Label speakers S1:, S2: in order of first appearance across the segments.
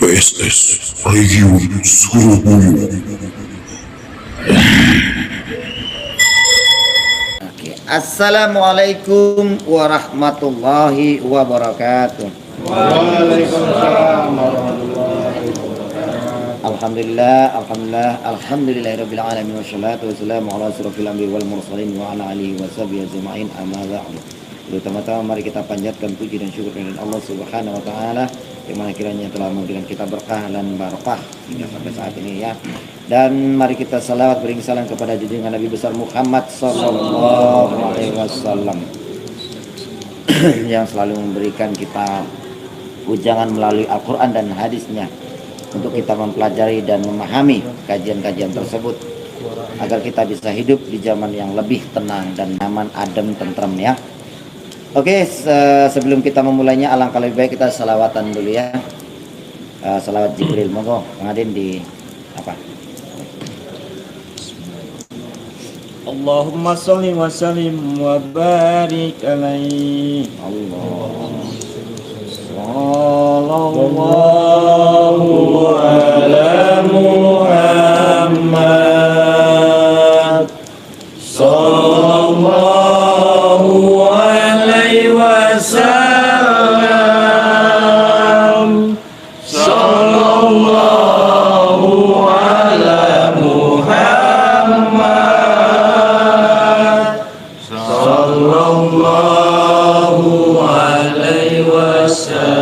S1: PSS Region Surabaya.
S2: Assalamualaikum warahmatullahi wabarakatuh.
S3: Waalaikumsalam warahmatullahi wabarakatuh.
S2: Alhamdulillahirabbil alamin wassalatu wassalamu ala asrofil anbiya'i wal mursalin wa ala alihi washabihi ajma'in amma ba'du. Pertama-tama mari kita panjatkan puji dan syukur kepada Allah Subhanahu wa taala yang mana kiranya telah memberikan kita berkah dan barakah hingga sampai saat ini ya. Dan mari kita salawat bering salam kepada junjungan Nabi besar Muhammad sallallahu alaihi wasallam yang selalu memberikan kita ujangan melalui Al-Qur'an dan hadisnya untuk kita mempelajari dan memahami kajian-kajian tersebut agar kita bisa hidup di zaman yang lebih tenang dan nyaman, adem, tentrem ya. Oke, sebelum kita memulainya alangkah lebih baik kita salawatan dulu ya. Salawat Jibril, monggo Kang Adin di apa?
S3: Allahumma sholli wa sallim wa barik alaihi. Sallallahu ala Muhammad. Sallallahu alaihi wasallam. Sallallahu ala Muhammad. Sallallahu alaihi wasallam.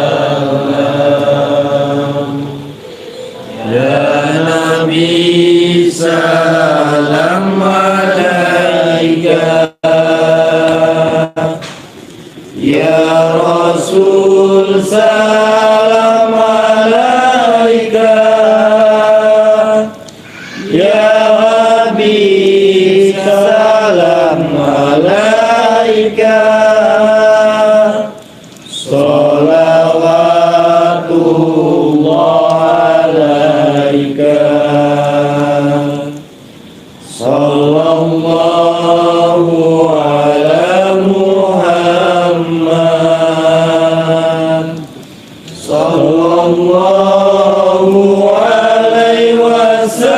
S3: Ya Nabi salam alaika. Ya Rasul salam alaika. Ya Habib salam alaika. Salawatullah alaika. Sallallahu ala Muhammad. Sallallahu alaihi wasallam.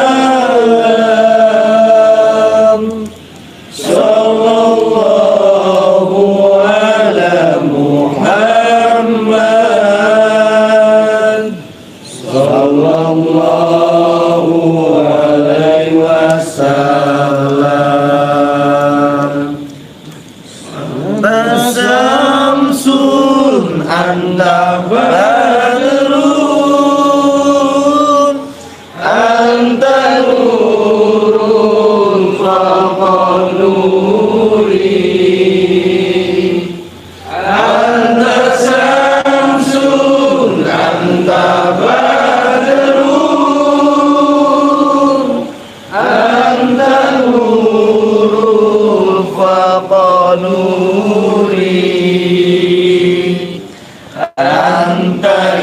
S3: Sallallahu ala Muhammad. Sallallahu alaihi wasallam. Tasamsun anta badrun, anta nurun fawqa nuri. Anta samsun, anta badrun, anta nurun fawqa nuri. Anta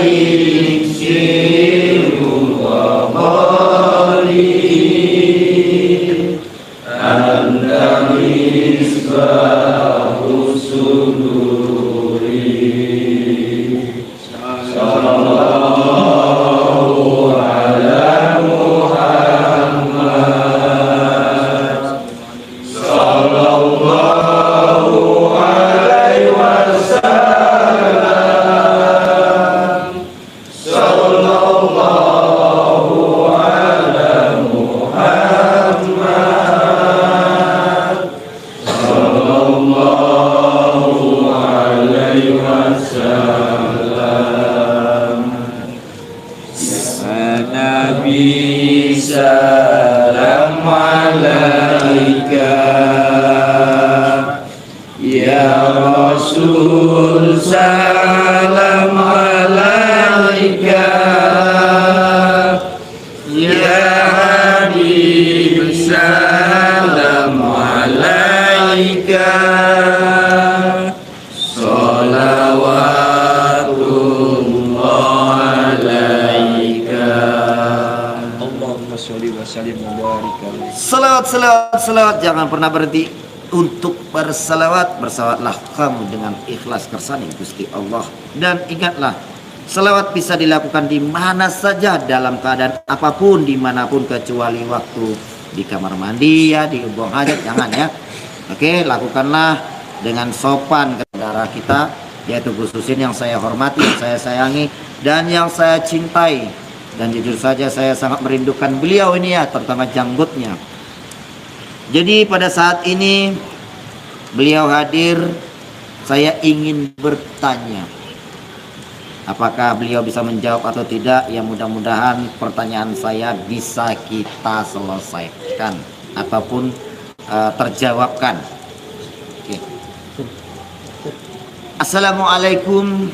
S3: iksirul wabari. Anta misbahus suduri. Sallallahu ala Muhammad. Sallallahu alaihi wasallam. Sallallahu ala Muhammad. Sallallahu alaihi wasallam. Ya Nabi salam alaika. Ya Rasul salam alaika. Ya Habib salam alaika. Salawatullah alaika. Allahumma sholli wa sallim wa barik alaihi.
S2: Salawat, jangan pernah berhenti untuk bersalawat. Bersalawatlah kamu dengan ikhlas kersani Gusti Allah. Dan ingatlah Selawat bisa dilakukan di mana saja, dalam keadaan apapun, dimanapun, kecuali waktu di kamar mandi ya, di buang hajat, jangan ya. Oke, lakukanlah dengan sopan ke saudara kita, yaitu Gus Husin yang saya hormati, yang saya sayangi, dan yang saya cintai. Dan jujur saja saya sangat merindukan beliau ini ya, terutama janggutnya. Jadi pada saat ini beliau hadir, saya ingin bertanya. Apakah beliau bisa menjawab atau tidak? Ya mudah-mudahan pertanyaan saya bisa kita selesaikan ataupun terjawabkan. Oke. Assalamualaikum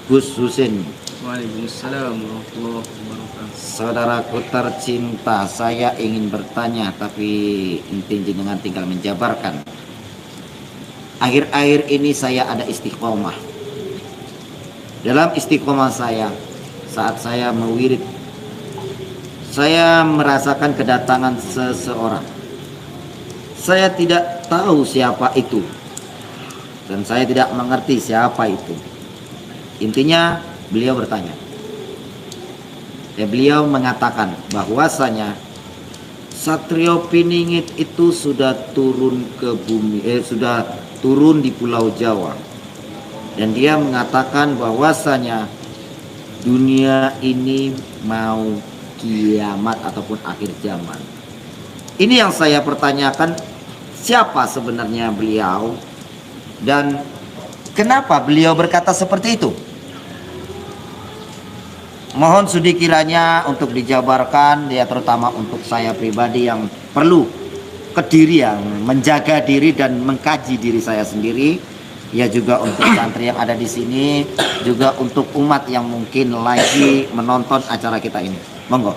S2: Gus Husin.
S3: Waalaikumsalam warahmatullahi wabarakatuh.
S2: Saudaraku tercinta, saya ingin bertanya tapi inti jenengan tinggal menjabarkan. Akhir-akhir ini saya ada istiqomah. Dalam istiqomah saya, saat saya mewirid, saya merasakan kedatangan seseorang. Saya tidak tahu siapa itu, dan saya tidak mengerti siapa itu. Intinya beliau bertanya. Beliau mengatakan bahwasanya Satrio Piningit itu sudah turun ke bumi, sudah turun di Pulau Jawa. Dan dia mengatakan bahwasanya dunia ini mau kiamat ataupun akhir zaman. Ini yang saya pertanyakan, siapa sebenarnya beliau dan kenapa beliau berkata seperti itu? Mohon sudi kiranya untuk dijabarkan, ya terutama untuk saya pribadi yang perlu kediri, yang menjaga diri dan mengkaji diri saya sendiri. Ya juga untuk santri yang ada di sini, juga untuk umat yang mungkin lagi menonton acara kita ini. Monggo.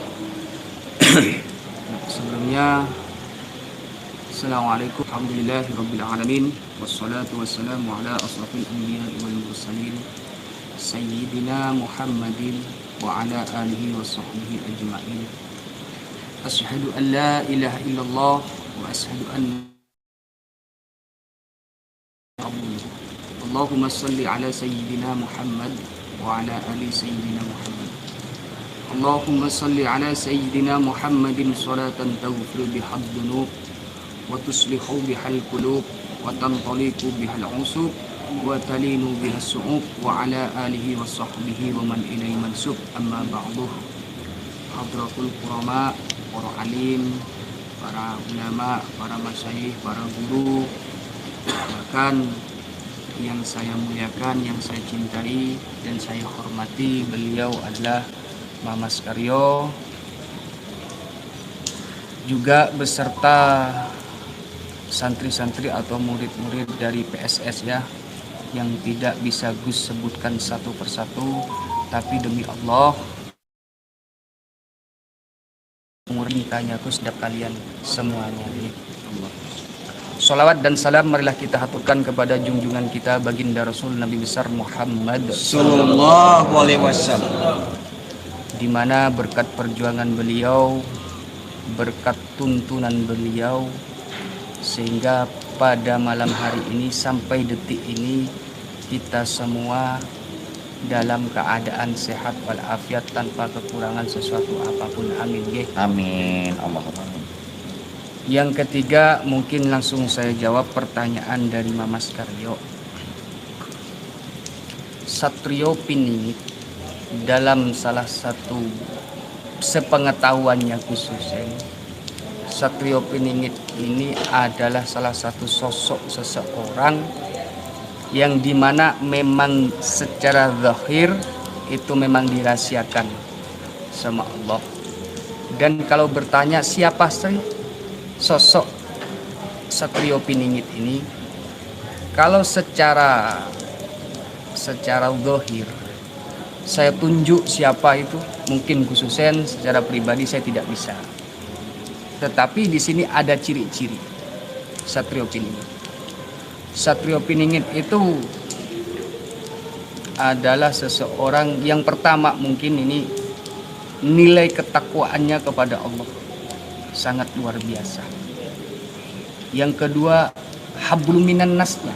S3: Sebelumnya, Assalamualaikum warahmatullahi alamin. Wassalatu wassalamu ala asrafil anbiya wal mursalin Sayyidina Muhammadin wa ala alihi wa sahbihi ajma'in. Asyhadu an la ilaha illallah wa asyhadu anna Allahumma salli ala Sayyidina Muhammad wa ala ali Sayyidina Muhammad. Allahumma salli ala Sayyidina Muhammadin salatan taghfiru bihal dhunub wa tuslihu bihal qulub wa tantaliqu bihal usub wa talinu bihas su'ub wa ala alihi wa sahbihi wa man ilaihi mansub. Amma ba'du. Hadratul qurama, para alim, para ulama, para masyayikh, para guru, bahkan yang saya muliakan, yang saya cintai dan saya hormati, beliau adalah Mas Karyo, juga beserta santri-santri atau murid-murid dari PSS ya, yang tidak bisa Gus sebutkan satu persatu, tapi demi Allah murnikannya Gus setiap kalian semuanya. Allah. Salawat dan salam marilah kita haturkan kepada junjungan kita baginda Rasul Nabi besar Muhammad sallallahu alaihi wasallam, di mana berkat perjuangan beliau, berkat tuntunan beliau, sehingga pada malam hari ini sampai detik ini kita semua dalam keadaan sehat walafiat tanpa kekurangan sesuatu apapun. Amin.
S2: Amin. Allahumma amin.
S3: Yang ketiga, mungkin langsung saya jawab pertanyaan dari Mas Karyo. Satrio Piningit dalam salah satu sepengetahuannya khususnya, Satrio Piningit ini adalah salah satu sosok seseorang yang dimana memang secara zahir itu memang dirahasiakan sama Allah. Dan kalau bertanya siapa sih sosok Satrio Piningit ini, kalau secara zahir saya tunjuk siapa itu, mungkin khususnya secara pribadi saya tidak bisa. Tetapi di sini ada ciri-ciri Satrio Piningit. Satrio Piningit itu adalah seseorang yang pertama mungkin ini nilai ketakwaannya kepada Allah sangat luar biasa. Yang kedua, hablum minan nasnya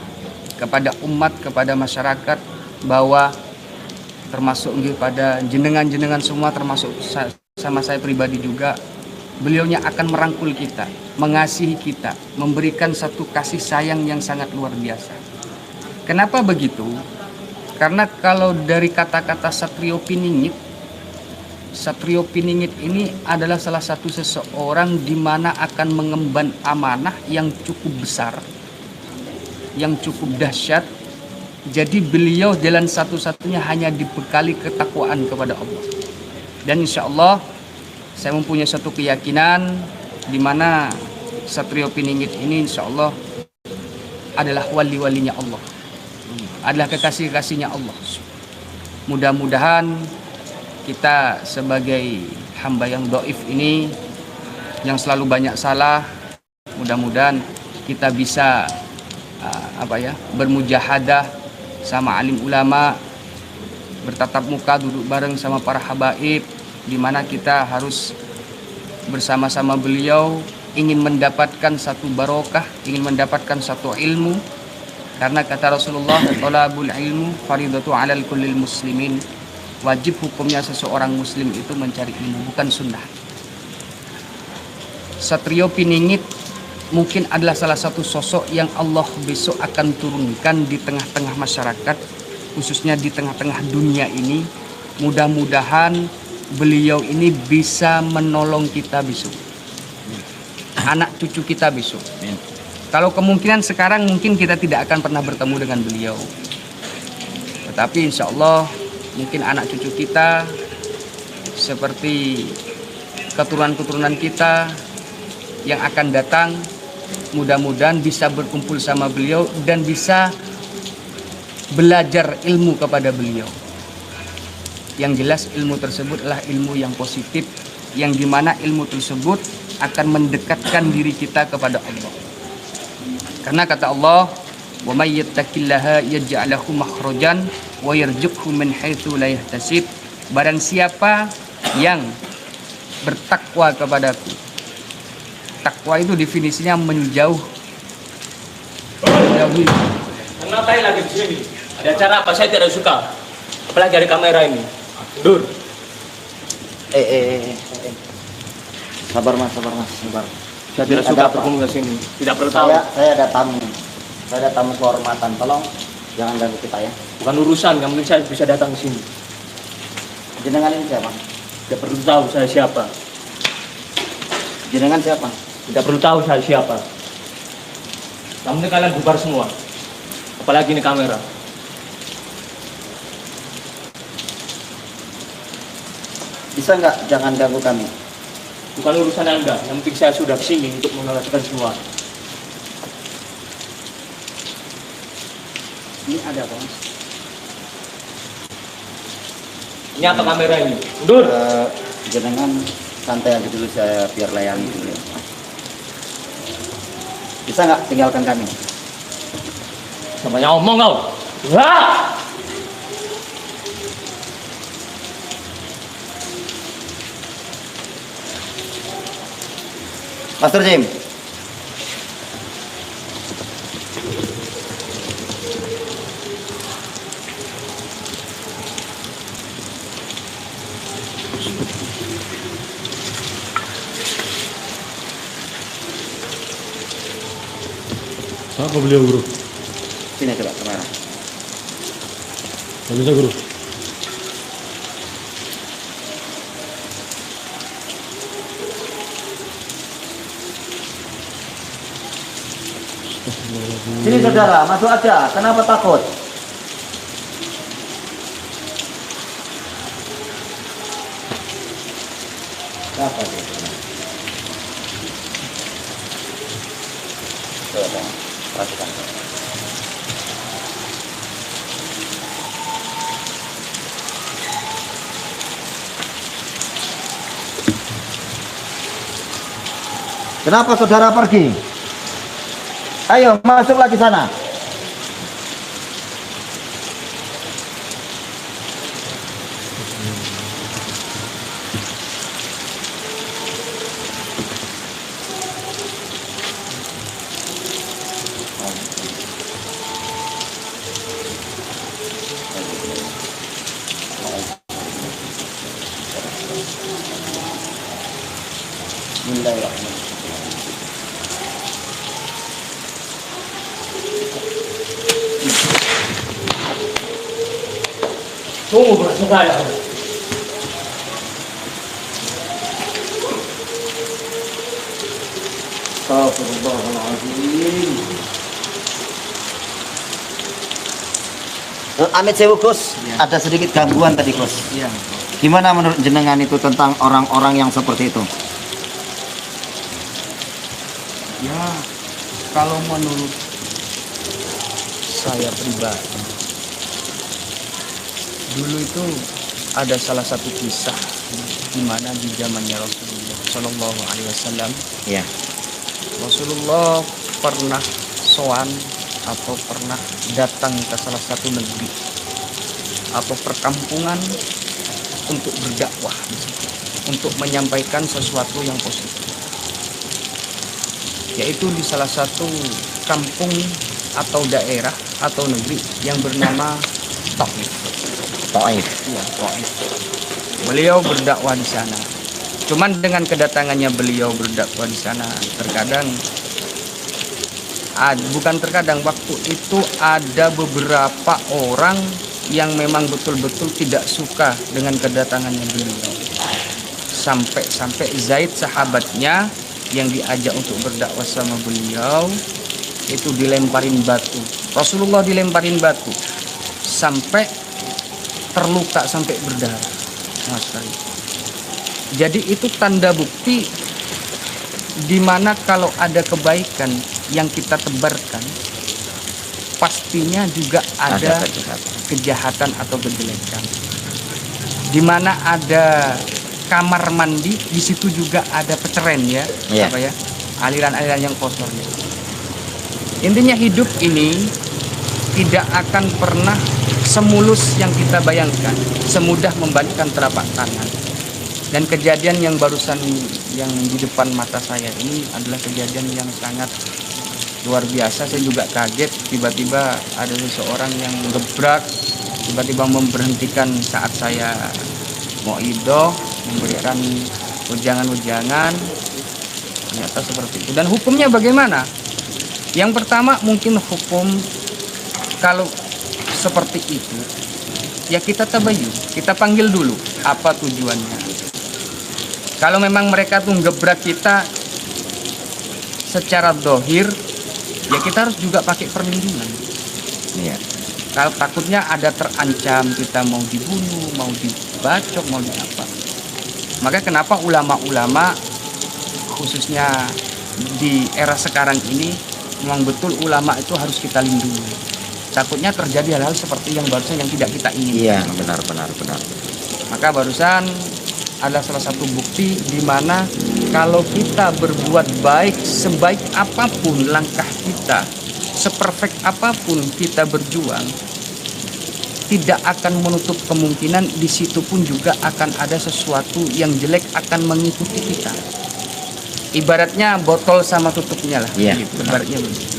S3: kepada umat, kepada masyarakat, bahwa termasuk pada jenengan-jenengan semua, termasuk sama saya pribadi juga. Beliaunya akan merangkul kita, mengasihi kita, memberikan satu kasih sayang yang sangat luar biasa. Kenapa begitu? Karena kalau dari kata-kata Satrio Piningit ini adalah salah satu seseorang di mana akan mengemban amanah yang cukup besar, yang cukup dahsyat. Jadi beliau jalan satu-satunya hanya dibekali ketakwaan kepada Allah. Dan insya Allah saya mempunyai satu keyakinan di mana Satrio Piningit ini insya Allah adalah wali-walinya Allah, adalah kekasih-kekasihnya Allah. Mudah-mudahan kita sebagai hamba yang dhaif ini, yang selalu banyak salah, mudah-mudahan kita bisa bermujahadah sama alim ulama, bertatap muka, duduk bareng sama para habaib, di mana kita harus bersama-sama beliau ingin mendapatkan satu barokah, ingin mendapatkan satu ilmu. Karena kata Rasulullah, thalabul ilmu faridatu 'alal kullil muslimin. Wajib hukumnya seseorang muslim itu mencari ilmu, bukan sunnah. Satrio Piningit mungkin adalah salah satu sosok yang Allah besok akan turunkan di tengah-tengah masyarakat, khususnya di tengah-tengah dunia ini. Mudah-mudahan beliau ini bisa menolong kita besok, anak cucu kita besok. Kalau kemungkinan sekarang mungkin kita tidak akan pernah bertemu dengan beliau, tetapi insya Allah mungkin anak cucu kita seperti keturunan-keturunan kita yang akan datang, mudah-mudahan bisa berkumpul sama beliau dan bisa belajar ilmu kepada beliau. Yang jelas ilmu tersebut adalah ilmu yang positif, yang dimana ilmu tersebut akan mendekatkan diri kita kepada Allah. Karena kata Allah, wa may yattaqillaha yaj'al lahu makhrajan wa yarzuqhu min haitsu la yahtasib. Barang siapa yang bertakwa kepadaku. Takwa itu definisinya menjauhi.
S4: Kenapa lagi di sini? Ada acara apa? Saya tidak suka. Apalagi dari kamera ini. Dur.
S2: Sabar mas.
S4: Saya tidak suka berkunjung ke sini. Tidak perlu tahu.
S2: Saya ada tamu. Saya ada tamu kehormatan. Tolong jangan ganggu kita ya.
S4: Bukan urusan, yang penting saya bisa datang ke sini.
S2: Jenengan ini siapa?
S4: Tidak perlu tahu saya siapa.
S2: Jenengan siapa?
S4: Tidak perlu tahu saya siapa. Yang penting kalian bubar semua. Apalagi ini kamera.
S2: Bisa nggak jangan ganggu kami?
S4: Bukan urusan Anda. Yang penting saya sudah kesini untuk menjelaskan semua.
S2: Ini ada apa mas?
S4: Ini apa kamera ini? Dur.
S2: Jenengan santai aja dulu, saya biar layani dulu. Bisa nggak tinggalkan kami?
S4: Namanya omong kau. Wah!
S2: Master Jim.
S5: Apa beliau guru?
S2: Sini coba kamera.
S5: Nggak bisa guru.
S2: Sini saudara, masuk aja. Kenapa takut? Apa dia? Coba, perhatikan. Kenapa saudara pergi? Ayo masuk lagi sana. Bismillahirrahmanirrahim.
S4: Tunggu berasa saya.
S2: Astagfirullahaladzim. Amit sewu Gus,
S3: Ya.
S2: ada sedikit gangguan tadi Gus.
S3: Iya.
S2: Gimana menurut jenengan itu tentang orang-orang yang seperti itu?
S3: Ya, kalau menurut saya pribadi, dulu itu ada salah satu kisah di mana di zamannya Rasulullah Shallallahu Alaihi Wasallam,
S2: Ya.
S3: Rasulullah pernah sowan atau pernah datang ke salah satu negeri atau perkampungan untuk berdakwah di situ, untuk menyampaikan sesuatu yang positif, yaitu di salah satu kampung atau daerah atau negeri yang bernama Taif.
S2: Taif.
S3: Ya, Taif. Beliau berdakwah di sana. Cuman dengan kedatangannya beliau berdakwah di sana, bukan terkadang, waktu itu ada beberapa orang yang memang betul-betul tidak suka dengan kedatangannya beliau. Sampai Zaid sahabatnya yang diajak untuk berdakwah sama beliau itu dilemparin batu. Rasulullah dilemparin batu sampai terluka, sampai berdarah. Mas Kari. Jadi itu tanda bukti di mana kalau ada kebaikan yang kita tebarkan, pastinya juga ada kejahatan atau kejelekan. Di mana ada kamar mandi, di situ juga ada peceren ya,
S2: Iya.
S3: apa ya, aliran-aliran yang kotornya. Intinya hidup ini tidak akan pernah semulus yang kita bayangkan, semudah membalikkan telapak tangan. Dan kejadian yang barusan yang di depan mata saya ini adalah kejadian yang sangat luar biasa. Saya juga kaget, tiba-tiba ada seseorang yang gebrak, tiba-tiba memberhentikan saat saya mau idoh, memberikan ujangan-ujangan. Ternyata seperti itu. Dan hukumnya bagaimana? Yang pertama mungkin hukum kalau seperti itu, ya kita tabayun, kita panggil dulu apa tujuannya. Kalau memang mereka tuh gebrak kita secara dohir, ya kita harus juga pakai perlindungan.
S2: Iya.
S3: Kalau takutnya ada terancam, kita mau dibunuh, mau dibacok, mau apa. Maka kenapa ulama-ulama khususnya di era sekarang ini memang betul ulama itu harus kita lindungi. Takutnya terjadi hal-hal seperti yang barusan yang tidak kita inginkan.
S2: Iya, benar.
S3: Maka barusan adalah salah satu bukti di mana kalau kita berbuat baik, sebaik apapun langkah kita, seperfect apapun kita berjuang, tidak akan menutup kemungkinan di situ pun juga akan ada sesuatu yang jelek akan mengikuti kita. Ibaratnya botol sama tutupnya lah.
S2: Iya,
S3: Gitu, ibaratnya begitu.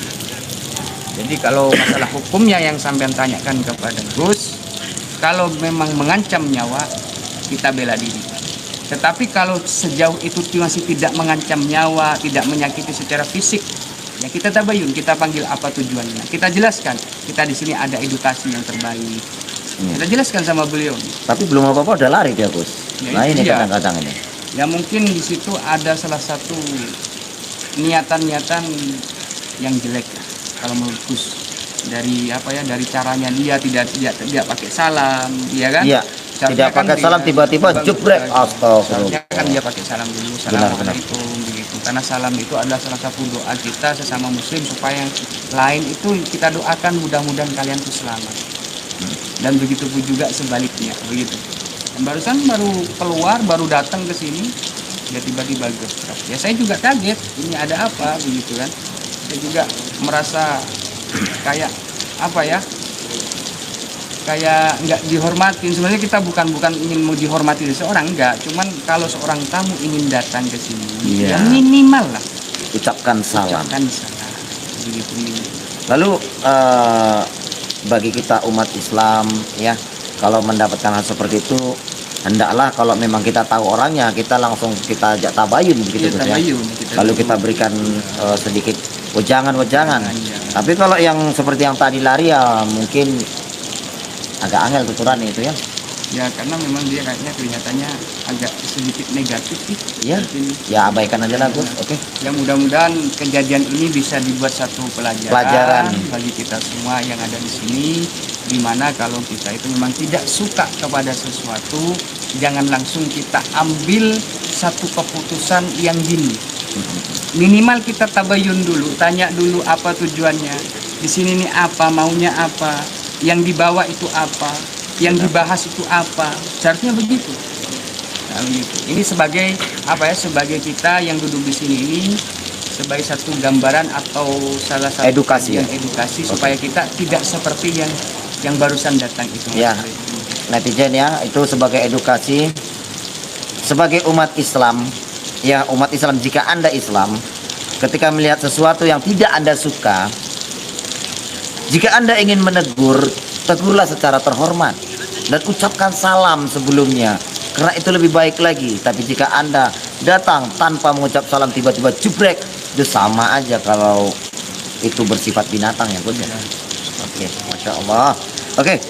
S3: Jadi kalau masalah hukumnya yang sampean tanyakan kepada Gus, kalau memang mengancam nyawa, kita bela diri. Tetapi kalau sejauh itu masih tidak mengancam nyawa, tidak menyakiti secara fisik, ya kita tabayun, kita panggil apa tujuannya. Kita jelaskan, kita di sini ada edukasi yang terbaik. Kita jelaskan sama beliau.
S2: Tapi belum apa-apa udah lari dia Gus.
S3: Ya,
S2: Nah ini
S3: iya.
S2: kadang-kadang ini.
S3: Ya mungkin di situ ada salah satu niatan-niatan yang jelek lah, kalau menurut Gus. Dari apa ya, dari caranya dia tidak pakai salam, ya kan?
S2: Iya.
S3: Seharusnya
S2: Tidak pakai
S3: dia-
S2: salam tiba-tiba jebrek. Astagfirullah.
S3: Seharusnya kan dia pakai salam dulu, assalamualaikum begitu. Karena salam itu adalah salah satu doa kita sesama muslim supaya yang lain itu kita doakan mudah-mudahan kalian itu selamat. Dan begitu pun juga sebaliknya, begitu. Dan barusan baru keluar, baru datang ke sini, dia tiba-tiba gebrak. Ya saya juga kaget, ini ada apa begitu kan? Saya juga merasa kayak apa ya? Kayak nggak dihormatin. Sebenarnya kita bukan ingin mau dihormati seseorang, enggak. Cuman kalau seorang tamu ingin datang ke sini,
S2: Iya.
S3: ya minimal lah
S2: Ucapkan salam.
S3: ucapkan salam. Begitu minimal.
S2: Lalu bagi kita umat Islam ya, kalau mendapatkan hal seperti itu hendaklah kalau memang kita tahu orangnya, kita langsung kita ajak tabayun begitu Gus, ya.
S3: Tabayun,
S2: Lalu
S3: dulu.
S2: kita berikan sedikit wejangan-wejangan.
S3: Iya.
S2: Tapi kalau yang seperti yang tadi lari ya mungkin agak angel tuturan itu ya.
S3: Ya karena memang dia kayaknya kelihatannya agak sedikit negatif gitu.
S2: Iya.
S3: Ini.
S2: Ya abaikan aja lah Gus. Oke.
S3: Ya mudah-mudahan kejadian ini bisa dibuat satu pelajaran,
S2: Pelajaran.
S3: bagi kita semua yang ada di sini, di mana kalau kita itu memang tidak suka kepada sesuatu, jangan langsung kita ambil satu keputusan yang gini. Minimal kita tabayun dulu, tanya dulu apa tujuannya. Di sini nih apa, maunya apa, yang dibawa itu apa, yang dibahas itu apa. Seharusnya begitu. Nah, begitu. Ini sebagai apa ya? Sebagai kita yang duduk di sini ini sebagai satu gambaran atau salah satu
S2: Edukasi,
S3: yang edukasi supaya kita tidak seperti yang barusan datang itu.
S2: Ya. Netizen ya, itu sebagai edukasi sebagai umat Islam. Ya, umat Islam, jika Anda Islam, ketika melihat sesuatu yang tidak Anda suka, jika Anda ingin menegur, tegurlah secara terhormat dan ucapkan salam sebelumnya, karena itu lebih baik lagi. Tapi jika Anda datang tanpa mengucap salam, tiba-tiba jebrek, itu sama aja kalau itu bersifat binatang ya Gus. Oke, Masya Allah. Oke,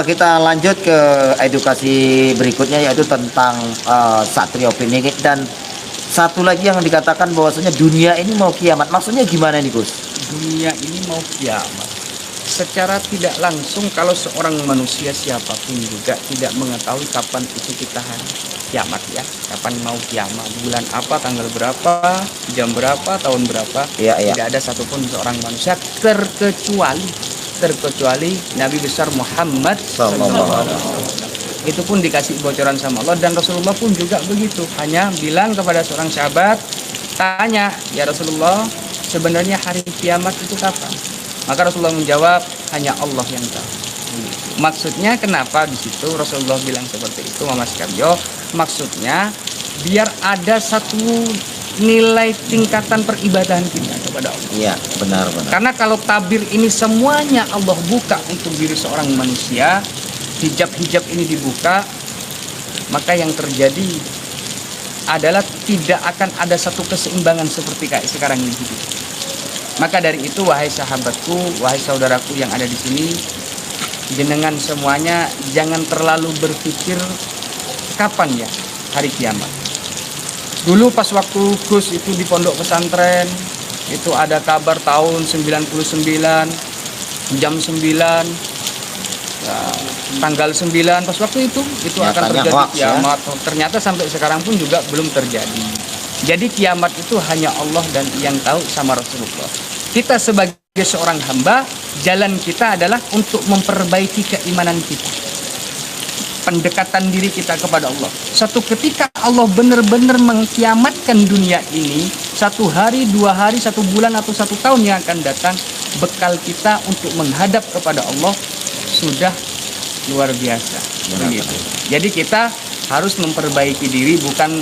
S2: kita lanjut ke edukasi berikutnya, yaitu tentang Satrio Piningit. Dan satu lagi yang dikatakan bahwasanya dunia ini mau kiamat. Maksudnya gimana nih Gus?
S3: Dunia ini mau kiamat. Secara tidak langsung kalau seorang manusia siapapun juga tidak mengetahui kapan itu kita kiamat ya. Kapan mau kiamat, bulan apa, tanggal berapa, jam berapa, tahun berapa.
S2: Iya.
S3: Tidak ada satupun seorang manusia terkecuali Nabi besar Muhammad sallallahu alaihi wasallam. Itu pun dikasih bocoran sama Allah, dan Rasulullah pun juga begitu. Hanya bilang kepada seorang sahabat, tanya, ya Rasulullah, sebenarnya hari kiamat itu kapan? Maka Rasulullah menjawab, hanya Allah yang tahu. Maksudnya kenapa di situ Rasulullah bilang seperti itu, Mas Karyo? Maksudnya biar ada satu nilai tingkatan peribadahan kita kepada Allah.
S2: Iya, benar.
S3: Karena kalau tabir ini semuanya Allah buka untuk diri seorang manusia, hijab-hijab ini dibuka, maka yang terjadi adalah tidak akan ada satu keseimbangan seperti kayak sekarang ini. Maka dari itu, wahai sahabatku, wahai saudaraku yang ada di sini, jenengan semuanya jangan terlalu berpikir kapan ya hari kiamat. Dulu pas waktu Gus itu di pondok pesantren, itu ada kabar tahun 99, jam 9, tanggal 9 pas waktu itu akan terjadi
S2: hoax,
S3: kiamat. Ya? Ternyata sampai sekarang pun juga belum terjadi. Jadi kiamat itu hanya Allah dan yang tahu sama Rasulullah. Kita sebagai seorang hamba, jalan kita adalah untuk memperbaiki keimanan kita, pendekatan diri kita kepada Allah. Satu ketika Allah benar-benar mengkiamatkan dunia ini, 1 hari, 2 hari, 1 bulan atau 1 tahun yang akan datang, bekal kita untuk menghadap kepada Allah sudah luar biasa. Begitu. Jadi kita harus memperbaiki diri, bukan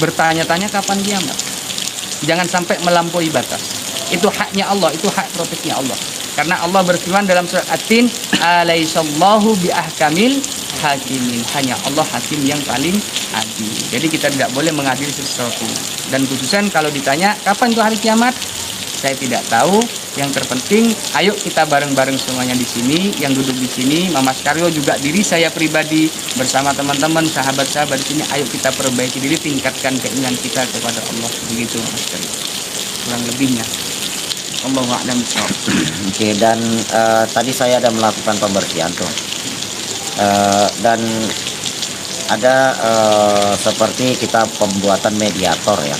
S3: bertanya-tanya kapan kiamat. Jangan sampai melampaui batas. Itu haknya Allah, itu hak proteknya Allah. Karena Allah berfirman dalam surat At-Tin, "Alaihissallahu biahkamil hakimin." Hanya Allah hakim yang paling adil. Jadi kita tidak boleh mengadili sesuatu. Dan khususan kalau ditanya kapan itu hari kiamat, saya tidak tahu. Yang terpenting, ayo kita bareng-bareng semuanya di sini, yang duduk di sini, Mas Karyo juga diri saya pribadi bersama teman-teman, sahabat-sahabat di sini, ayo kita perbaiki diri, tingkatkan keimanan kita kepada Allah. Begitu Mas Karyo. Kurang lebihnya. Allahu a'lam bishawab.
S2: Oke, dan tadi saya ada melakukan pembersihan tuh. Dan ada seperti kita pembuatan mediator ya.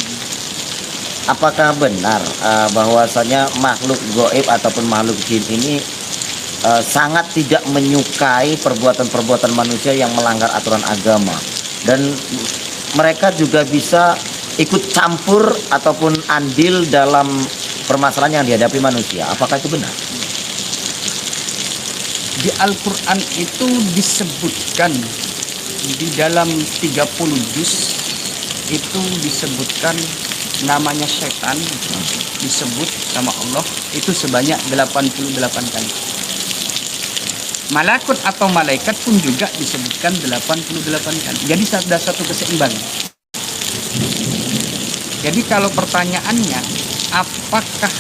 S2: Apakah benar bahwasanya makhluk goib ataupun makhluk jin ini sangat tidak menyukai perbuatan-perbuatan manusia yang melanggar aturan agama, dan mereka juga bisa ikut campur ataupun andil dalam permasalahan yang dihadapi manusia? Apakah itu benar?
S3: Di Al-Quran itu disebutkan di dalam 30 juz itu disebutkan namanya setan, disebut nama Allah itu sebanyak 88 kali. Malakut atau malaikat pun juga disebutkan 88 kali. Jadi ada satu keseimbangan. Jadi kalau pertanyaannya, apakah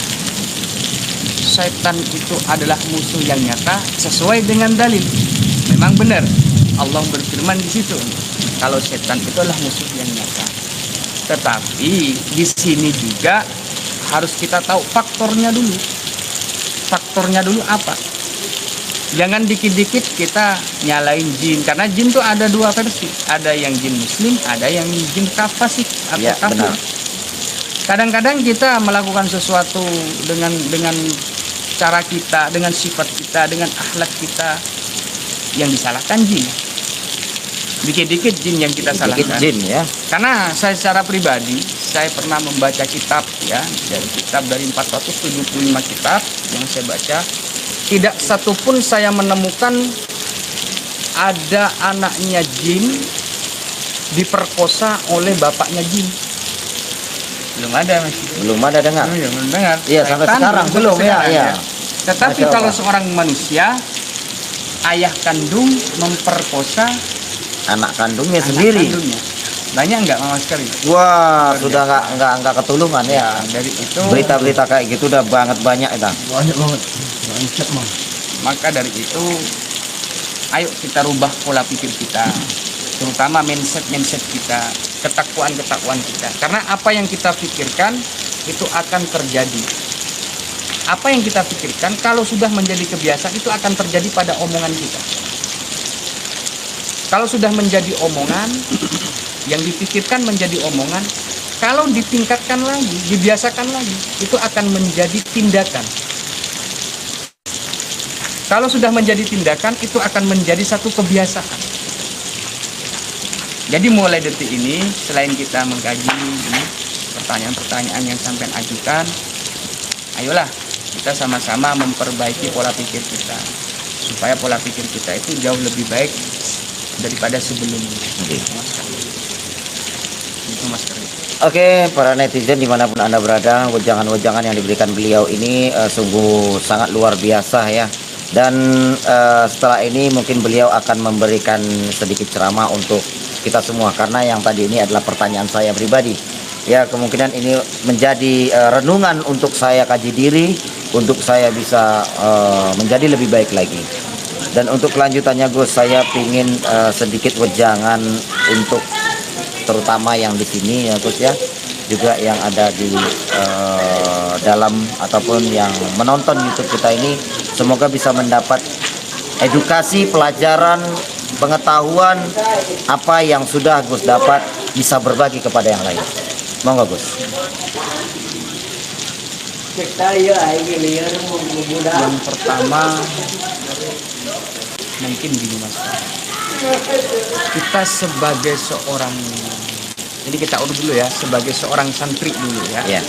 S3: setan itu adalah musuh yang nyata sesuai dengan dalil? Memang benar. Allah berfirman di situ, kalau setan itu adalah musuh yang nyata. Tetapi di sini juga harus kita tahu faktornya dulu. Faktornya dulu apa? Jangan dikit-dikit kita nyalain jin, karena jin tuh ada dua versi. Ada yang jin muslim, ada yang jin kafasik atau
S2: Ya,
S3: kafir.
S2: benar.
S3: Kadang-kadang kita melakukan sesuatu dengan cara kita, dengan sifat kita, dengan akhlak kita, yang disalahkan jin. Dikit-dikit jin yang kita
S2: Sedikit
S3: salahkan.
S2: jin ya.
S3: Karena saya secara pribadi, saya pernah membaca kitab ya, dari kitab dari 475 kitab yang saya baca, tidak satupun saya menemukan ada anaknya jin diperkosa oleh bapaknya jin. Belum ada, Mas.
S2: Belum ada dengar.
S3: Belum dengar.
S2: Iya, sampai
S3: Setan
S2: sekarang belum ya,
S3: sekarang,
S2: iya.
S3: Tetapi
S2: Masya
S3: kalau
S2: Allah.
S3: seorang manusia, ayah kandung memperkosa
S2: Anak kandungnya
S3: anak
S2: sendiri.
S3: kandungnya. Banyak nggak Mama sekali?
S2: Wah, sudah nggak ketulungan ya.
S3: Dari itu
S2: Berita-berita kayak gitu udah banyak itu.
S5: Banyak banget. Banyak mah.
S3: maka dari itu ayo kita rubah pola pikir kita, terutama mindset kita, ketakwaan kita, karena apa yang kita pikirkan itu akan terjadi. Apa yang kita pikirkan kalau sudah menjadi kebiasaan itu akan terjadi pada omongan kita. Kalau sudah menjadi omongan, yang dipikirkan menjadi omongan, kalau ditingkatkan lagi, dibiasakan lagi, itu akan menjadi tindakan. Kalau sudah menjadi tindakan, itu akan menjadi satu kebiasaan. Jadi mulai detik ini, selain kita mengkaji pertanyaan-pertanyaan yang sampai ajukan, ayolah kita sama-sama memperbaiki pola pikir kita, supaya pola pikir kita itu jauh lebih baik daripada sebelumnya. Itu Mas Kari.
S2: Oke, para netizen dimanapun Anda berada, wejangan-wejangan yang diberikan beliau ini sungguh sangat luar biasa ya. Dan setelah ini mungkin beliau akan memberikan sedikit ceramah untuk kita semua, karena yang tadi ini adalah pertanyaan saya pribadi. Ya, kemungkinan ini menjadi renungan untuk saya kaji diri, untuk saya bisa menjadi lebih baik lagi. Dan untuk kelanjutannya Gus, saya ingin sedikit wejangan untuk terutama yang di sini ya Gus ya, juga yang ada di dalam ataupun yang menonton YouTube kita ini, semoga bisa mendapat edukasi, pelajaran, pengetahuan apa yang sudah Gus dapat, bisa berbagi kepada yang lain. Monggo Gus.
S3: Yang pertama mungkin gini Mas, kita sebagai seorang, ini kita urut dulu ya, sebagai seorang santri dulu ya,
S2: Ya.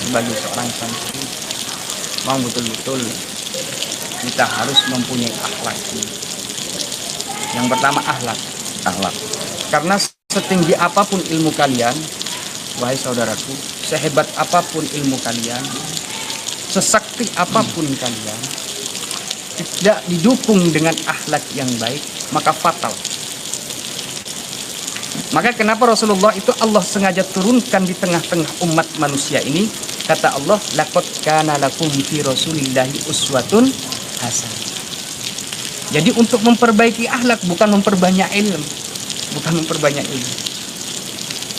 S3: sebagai seorang santri mau betul-betul kita harus mempunyai akhlak. Yang pertama akhlak. Karena setinggi apapun ilmu kalian, wahai saudaraku, sehebat apapun ilmu kalian, sesakti apapun kalian, tidak didukung dengan akhlak yang baik, maka fatal. Maka kenapa Rasulullah itu Allah sengaja turunkan di tengah-tengah umat manusia ini, kata Allah, laqad kana lakum fi rasulillahi uswatun hasanah. Jadi untuk memperbaiki akhlak, bukan memperbanyak ilmu,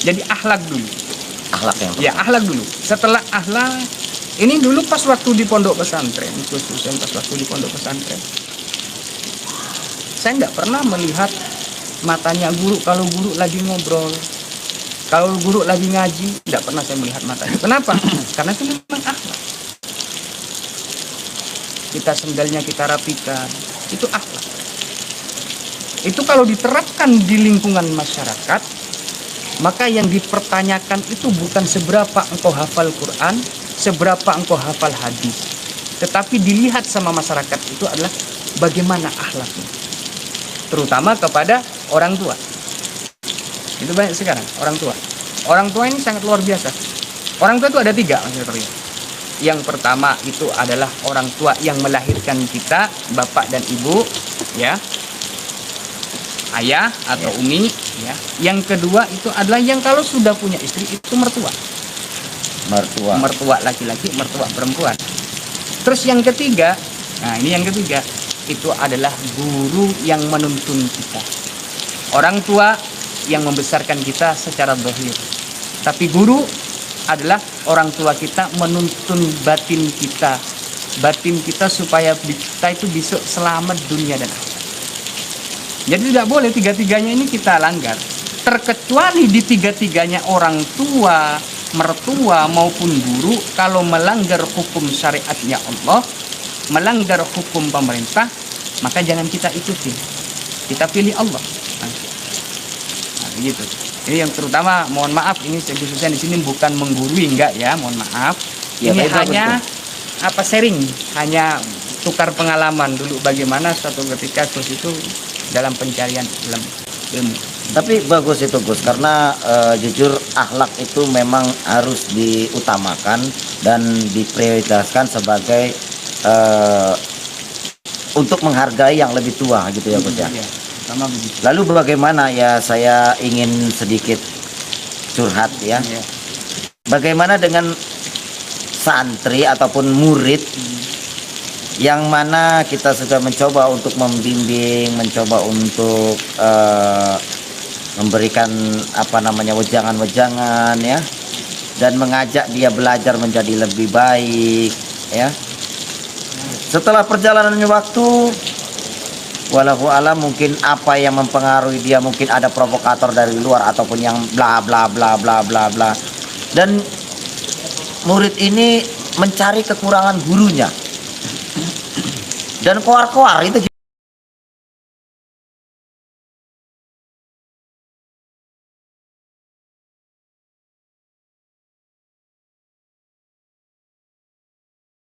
S3: Jadi akhlak dulu.
S2: Akhlak yang
S3: Ya, akhlak dulu. Setelah akhlak, ini dulu pas waktu di pondok pesantren, khususnya pas waktu di pondok pesantren, saya nggak pernah melihat matanya guru kalau guru lagi ngobrol, kalau guru lagi ngaji, nggak pernah saya melihat matanya. Kenapa? Karena itu memang akhlak. Kita sendalnya kita rapikan, itu akhlak. Itu kalau diterapkan di lingkungan masyarakat, maka yang dipertanyakan itu bukan seberapa engkau hafal Quran, seberapa engkau hafal hadis, tetapi dilihat sama masyarakat itu adalah bagaimana akhlaknya, terutama kepada orang tua. Itu banyak sekarang orang tua. Orang tua ini sangat luar biasa. Orang tua itu ada tiga, Mas Satrio. Yang pertama itu adalah orang tua yang melahirkan kita, bapak dan ibu, ya, ayah atau umi, ya. Yang kedua itu adalah yang kalau sudah punya istri itu mertua. Mertua laki-laki, mertua perempuan. Terus yang ketiga, nah ini yang ketiga, itu adalah guru yang menuntun kita. Orang tua yang membesarkan kita secara zahir. Tapi guru adalah orang tua kita menuntun batin kita. Batin kita supaya kita itu bisa selamat dunia dan akhirat. Jadi tidak boleh tiga-tiganya ini kita langgar. Terkecuali di tiga-tiganya orang tua, mertua maupun guru, kalau melanggar hukum syariatnya Allah, melanggar hukum pemerintah, maka jangan kita ikuti. Kita pilih Allah. Nah, begitu. Ini yang terutama, mohon maaf, ini khususnya di sini bukan menggurui, enggak ya, mohon maaf.
S2: Ya,
S3: ini
S2: betul,
S3: hanya apa sharing, hanya tukar pengalaman dulu bagaimana suatu ketika Gus itu dalam pencarian ilmu.
S2: Tapi bagus itu Gus, karena jujur akhlak itu memang harus diutamakan dan diprioritaskan sebagai untuk menghargai yang lebih tua gitu ya Gus ya.
S3: Iya, sama begitu.
S2: Lalu bagaimana ya, saya ingin sedikit curhat ya.
S3: Iya.
S2: Bagaimana dengan santri ataupun murid yang mana kita sudah mencoba untuk membimbing, mencoba untuk memberikan wejangan-wejangan ya, dan mengajak dia belajar menjadi lebih baik ya. Setelah perjalanan waktu, walau alam mungkin apa yang mempengaruhi dia, mungkin ada provokator dari luar ataupun yang bla bla bla bla bla bla, dan murid ini mencari kekurangan gurunya dan koar-koar itu